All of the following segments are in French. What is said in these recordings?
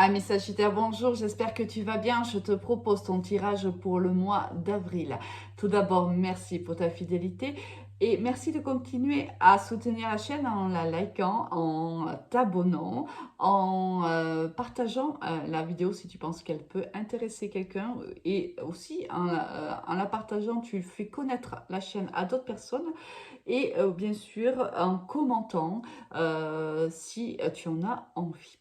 Amis Sagittaire, bonjour, j'espère que tu vas bien. Je te propose ton tirage pour le mois d'avril. Tout d'abord, merci pour ta fidélité et merci de continuer à soutenir la chaîne en la likant, en t'abonnant, en partageant la vidéo si tu penses qu'elle peut intéresser quelqu'un et aussi en la partageant, tu fais connaître la chaîne à d'autres personnes et bien sûr en commentant si tu en as envie.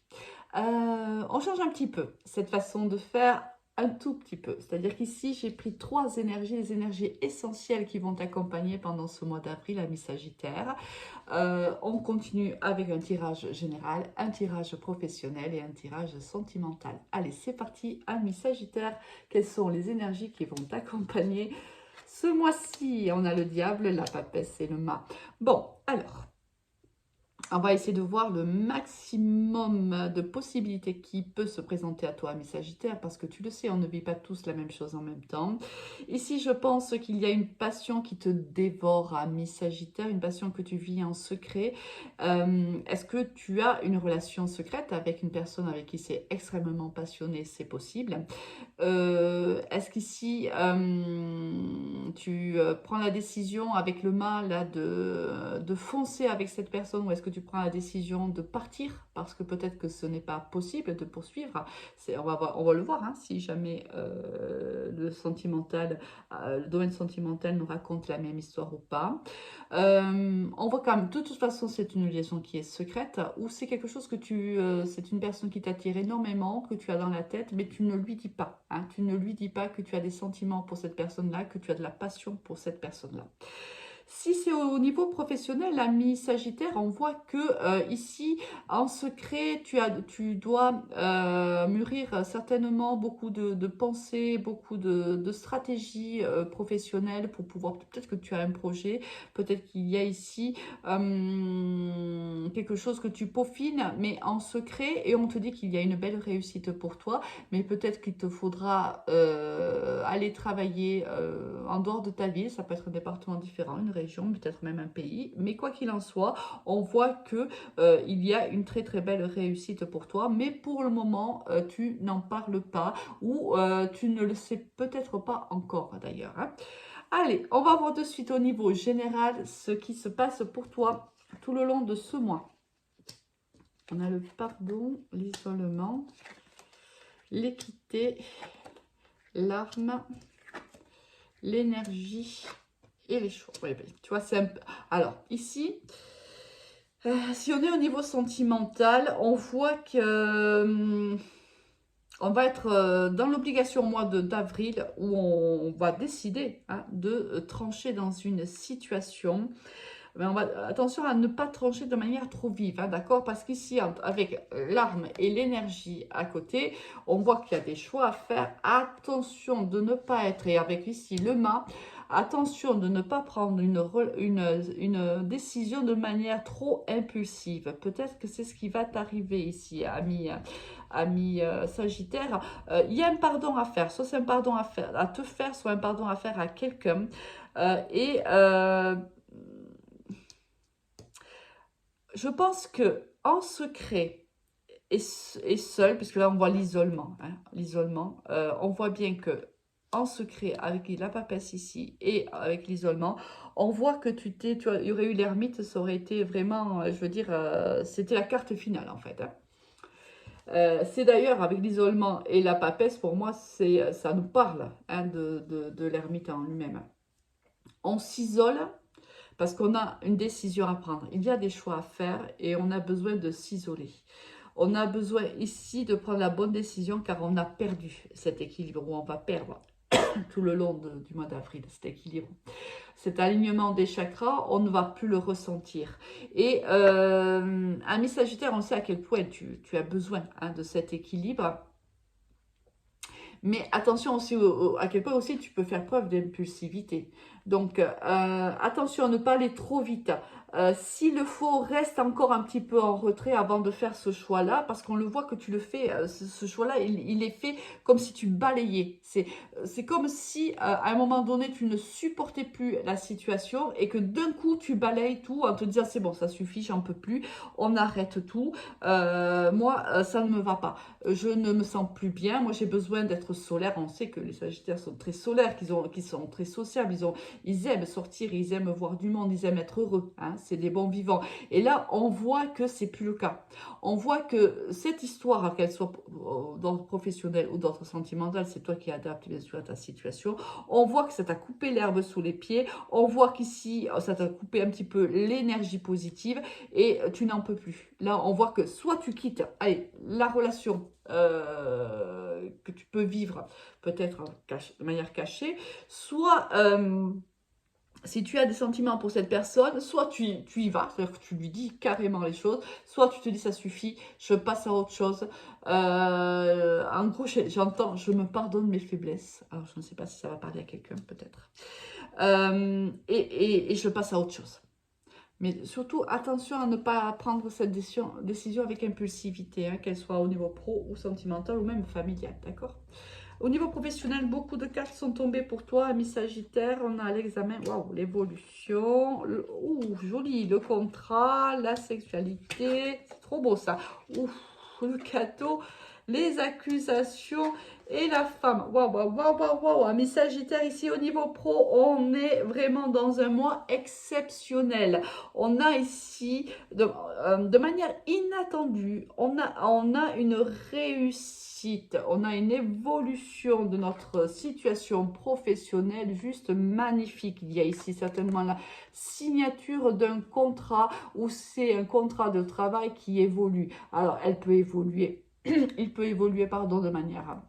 On change un petit peu cette façon de faire un tout petit peu. C'est-à-dire qu'ici, j'ai pris trois énergies, les énergies essentielles qui vont t'accompagner pendant ce mois d'avril, ami Sagittaire. On continue avec un tirage général, un tirage professionnel et un tirage sentimental. Allez, c'est parti, ami Sagittaire. Quelles sont les énergies qui vont t'accompagner ce mois-ci? On a le diable, la papesse et le mât. Bon, alors... On va essayer de voir le maximum de possibilités qui peut se présenter à toi, ami Sagittaire, parce que tu le sais, on ne vit pas tous la même chose en même temps. Ici, je pense qu'il y a une passion qui te dévore, ami Sagittaire, une passion que tu vis en secret. Est-ce que tu as une relation secrète avec une personne avec qui c'est extrêmement passionné? C'est possible. Est-ce qu'ici, tu prends la décision avec le mât là, de foncer avec cette personne, ou est-ce que tu prends la décision de partir parce que peut-être que ce n'est pas possible de poursuivre? On va le voir hein, si jamais le domaine sentimental nous raconte la même histoire ou pas. On voit quand même, de toute façon, c'est une liaison qui est secrète, ou c'est quelque chose que c'est une personne qui t'attire énormément, que tu as dans la tête, mais tu ne lui dis pas. Hein, tu ne lui dis pas que tu as des sentiments pour cette personne-là, que tu as de la passion pour cette personne-là. Si c'est au niveau professionnel, l'ami Sagittaire, on voit que ici, en secret, tu dois mûrir certainement beaucoup de pensées, beaucoup de stratégies professionnelles pour pouvoir, peut-être que tu as un projet, peut-être qu'il y a ici quelque chose que tu peaufines, mais en secret, et on te dit qu'il y a une belle réussite pour toi, mais peut-être qu'il te faudra aller travailler en dehors de ta ville, ça peut être un département différent, une région, peut-être même un pays, mais quoi qu'il en soit, on voit que il y a une très très belle réussite pour toi, mais pour le moment, tu n'en parles pas, ou tu ne le sais peut-être pas encore d'ailleurs. Hein. Allez, on va voir de suite au niveau général ce qui se passe pour toi tout le long de ce mois. On a le pardon, l'isolement, l'équité, l'arme, l'énergie et les choix. Ouais, tu vois, c'est un peu... Alors, ici, si on est au niveau sentimental, on voit que... on va être dans l'obligation au mois d'avril où on va décider hein, de trancher dans une situation. Mais attention à ne pas trancher de manière trop vive, hein, d'accord? Parce qu'ici, avec l'arme et l'énergie à côté, on voit qu'il y a des choix à faire. Attention de ne pas être, et avec ici le mât, attention de ne pas prendre une décision de manière trop impulsive. Peut-être que c'est ce qui va t'arriver ici, ami Sagittaire. Il y a un pardon à faire, soit c'est un pardon à te faire, soit un pardon à faire à quelqu'un. Je pense que en secret et seul, puisque là on voit l'isolement, hein, l'isolement, on voit bien que en secret avec la papesse ici et avec l'isolement, on voit que il y aurait eu l'ermite, ça aurait été vraiment, je veux dire, c'était la carte finale en fait. Hein. C'est d'ailleurs avec l'isolement et la papesse, pour moi, ça nous parle hein, de l'ermite en lui-même. On s'isole parce qu'on a une décision à prendre. Il y a des choix à faire et on a besoin de s'isoler. On a besoin ici de prendre la bonne décision car on a perdu cet équilibre ou on va perdre tout le long du mois d'avril, cet équilibre. Cet alignement des chakras, on ne va plus le ressentir. Et ami Sagittaire, on sait à quel point tu as besoin hein, de cet équilibre. Mais attention aussi à quel point aussi tu peux faire preuve d'impulsivité. Donc attention à ne pas aller trop vite. S'il le faut, reste encore un petit peu en retrait avant de faire ce choix-là, parce qu'on le voit que tu le fais, ce choix-là, il est fait comme si tu balayais. C'est comme si, à un moment donné, tu ne supportais plus la situation et que d'un coup, tu balayes tout en te disant, c'est bon, ça suffit, j'en peux plus, on arrête tout. Moi, ça ne me va pas. Je ne me sens plus bien. Moi, j'ai besoin d'être solaire. On sait que les Sagittaires sont très solaires, qu'ils sont très sociables. Ils aiment sortir, ils aiment voir du monde, ils aiment être heureux. Hein, c'est des bons vivants. Et là, on voit que c'est plus le cas. On voit que cette histoire, qu'elle soit d'ordre professionnel ou d'ordre sentimental, c'est toi qui adaptes bien sûr à ta situation. On voit que ça t'a coupé l'herbe sous les pieds. On voit qu'ici, ça t'a coupé un petit peu l'énergie positive et tu n'en peux plus. Là, on voit que soit tu quittes allez, la relation que tu peux vivre peut-être de manière cachée, soit si tu as des sentiments pour cette personne, soit tu y vas, c'est-à-dire que tu lui dis carrément les choses, soit tu te dis ça suffit, je passe à autre chose. En gros, j'entends, je me pardonne mes faiblesses. Alors, je ne sais pas si ça va parler à quelqu'un, peut-être. Et je passe à autre chose. Mais surtout, attention à ne pas prendre cette décision avec impulsivité, hein, qu'elle soit au niveau pro ou sentimental ou même familial, d'accord? Au niveau professionnel, beaucoup de cartes sont tombées pour toi, ami Sagittaire. On a l'examen, waouh, l'évolution, ouh, joli, le contrat, la sexualité, c'est trop beau ça. Ouf, le cadeau, les accusations et la femme. Waouh, waouh, waouh, waouh, waouh, ami Sagittaire, ici au niveau pro, on est vraiment dans un mois exceptionnel. On a ici, de manière inattendue, on a une réussite, on a une évolution de notre situation professionnelle juste magnifique. Il y a ici certainement la signature d'un contrat ou c'est un contrat de travail qui évolue. Alors, elle peut évoluer, il peut évoluer, pardon, de manière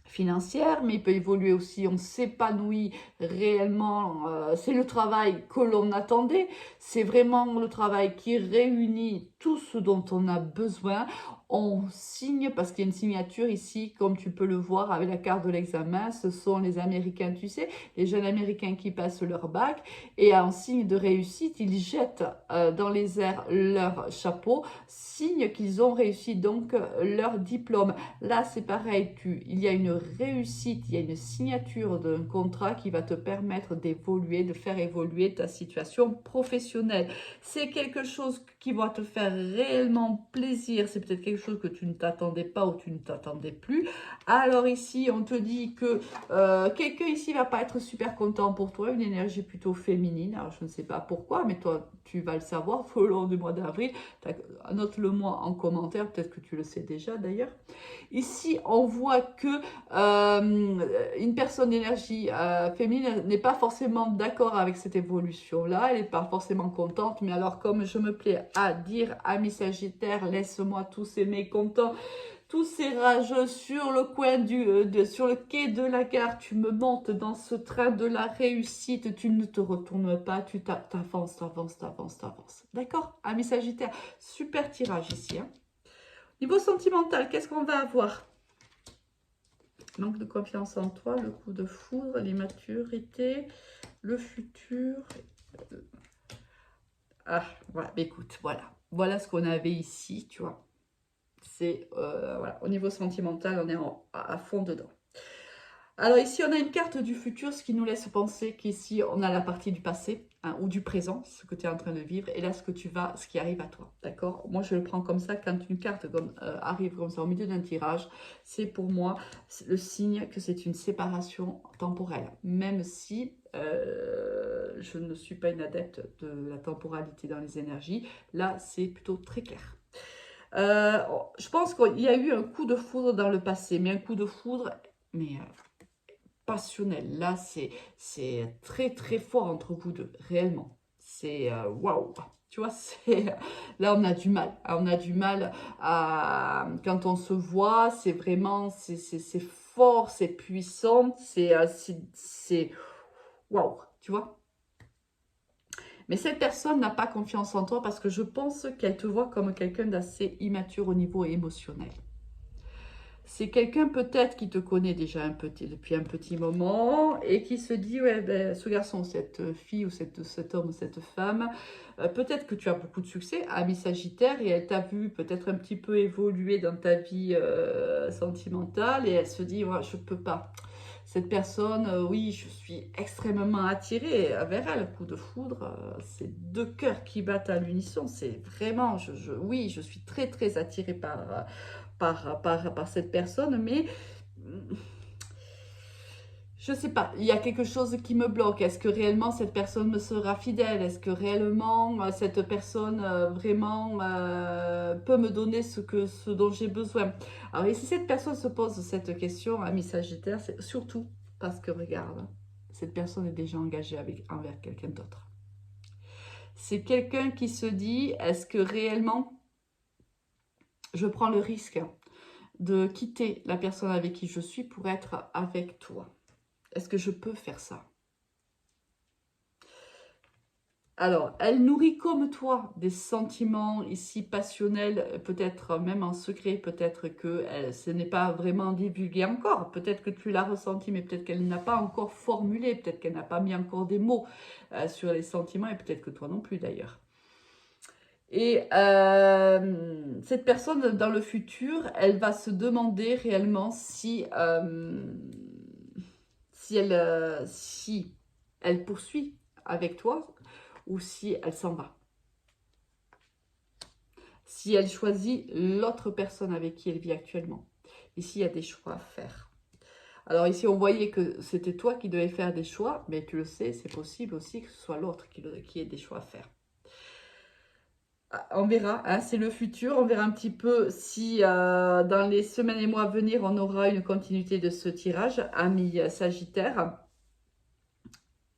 financière, mais il peut évoluer aussi, on s'épanouit réellement, c'est le travail que l'on attendait, c'est vraiment le travail qui réunit tout ce dont on a besoin, on signe parce qu'il y a une signature ici, comme tu peux le voir avec la carte de l'examen, ce sont les Américains, tu sais, les jeunes Américains qui passent leur bac, et en signe de réussite, ils jettent dans les airs leur chapeau, signe qu'ils ont réussi donc leur diplôme. Là, c'est pareil, il y a une réussite, il y a une signature d'un contrat qui va te permettre d'évoluer, de faire évoluer ta situation professionnelle. C'est quelque chose qui va te faire réellement plaisir, c'est peut-être quelque chose que tu ne t'attendais pas ou tu ne t'attendais plus. Alors ici, on te dit que quelqu'un ici va pas être super content pour toi, une énergie plutôt féminine. Alors, je ne sais pas pourquoi, mais toi, tu vas le savoir tout au long du mois d'avril. Note-le moi en commentaire, peut-être que tu le sais déjà d'ailleurs. Ici, on voit que une personne d'énergie féminine n'est pas forcément d'accord avec cette évolution-là, elle n'est pas forcément contente, mais alors comme je me plais à dire, ami Sagittaire, laisse-moi tous ces mécontents, tous ces rageux sur le coin sur le quai de la gare, tu me montes dans ce train de la réussite, tu ne te retournes pas, tu t'avances, t'avances, t'avances, t'avances. D'accord, ami Sagittaire, super tirage ici. Hein. Niveau sentimental, qu'est-ce qu'on va avoir? Manque de confiance en toi, le coup de foudre, l'immaturité, le futur. Ah, voilà, écoute, voilà. Voilà ce qu'on avait ici, tu vois. C'est, voilà, au niveau sentimental, on est à fond dedans. Alors ici, on a une carte du futur, ce qui nous laisse penser qu'ici, on a la partie du passé hein, ou du présent, ce que tu es en train de vivre, et là, ce qui arrive à toi, d'accord? Moi, je le prends comme ça, quand une carte arrive comme ça au milieu d'un tirage, c'est pour moi le signe que c'est une séparation temporelle, même si je ne suis pas une adepte de la temporalité dans les énergies, là, c'est plutôt très clair. Je pense qu'il y a eu un coup de foudre dans le passé, mais un coup de foudre, mais passionnel. Là, c'est très très fort entre vous deux, réellement. C'est waouh. Tu vois, là on a du mal. On a du mal à quand on se voit. C'est vraiment c'est fort, c'est puissant, c'est waouh. Tu vois. Mais cette personne n'a pas confiance en toi parce que je pense qu'elle te voit comme quelqu'un d'assez immature au niveau émotionnel. C'est quelqu'un peut-être qui te connaît déjà depuis un petit moment et qui se dit, ouais, ben, ce garçon, cette fille ou cet homme ou cette femme, peut-être que tu as beaucoup de succès, ami Sagittaire, et elle t'a vu peut-être un petit peu évoluer dans ta vie sentimentale et elle se dit, ouais, je peux pas. Cette personne, oui, je suis extrêmement attirée vers elle. Coup de foudre, c'est deux cœurs qui battent à l'unisson. C'est vraiment, oui, je suis très, très attirée par cette personne, mais je sais pas, il y a quelque chose qui me bloque. Est-ce que réellement cette personne me sera fidèle? Est-ce que réellement cette personne vraiment peut me donner ce dont j'ai besoin? Alors, et si cette personne se pose cette question, ami Sagittaire, c'est surtout parce que, regarde, cette personne est déjà engagée envers quelqu'un d'autre. C'est quelqu'un qui se dit, est-ce que réellement je prends le risque de quitter la personne avec qui je suis pour être avec toi? Est-ce que je peux faire ça? Alors, elle nourrit comme toi des sentiments ici passionnels, peut-être même en secret, peut-être que ce n'est pas vraiment divulgué encore, peut-être que tu l'as ressenti, mais peut-être qu'elle n'a pas encore formulé, peut-être qu'elle n'a pas mis encore des mots sur les sentiments, et peut-être que toi non plus d'ailleurs. Et cette personne, dans le futur, elle va se demander réellement si elle poursuit avec toi ou si elle s'en va. Si elle choisit l'autre personne avec qui elle vit actuellement. Ici, il y a des choix à faire. Alors ici, on voyait que c'était toi qui devais faire des choix, mais tu le sais, c'est possible aussi que ce soit l'autre qui ait des choix à faire. On verra, hein, c'est le futur, on verra un petit peu si dans les semaines et mois à venir, on aura une continuité de ce tirage, ami Sagittaire.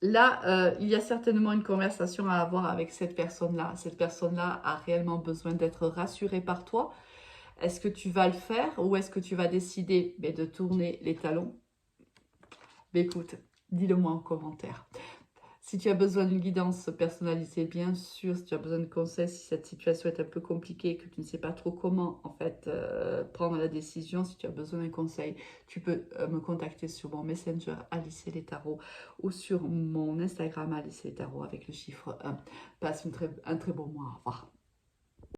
Là, il y a certainement une conversation à avoir avec cette personne-là. Cette personne-là a réellement besoin d'être rassurée par toi. Est-ce que tu vas le faire ou est-ce que tu vas décider de tourner les talons? Écoute, dis-le moi en commentaire. Si tu as besoin d'une guidance personnalisée, bien sûr, si tu as besoin de conseils, si cette situation est un peu compliquée, que tu ne sais pas trop comment en fait prendre la décision, si tu as besoin d'un conseil, tu peux me contacter sur mon Messenger Alice les Tarots ou sur mon Instagram Alice les Tarots avec le chiffre 1. Passe un très bon mois. Au revoir.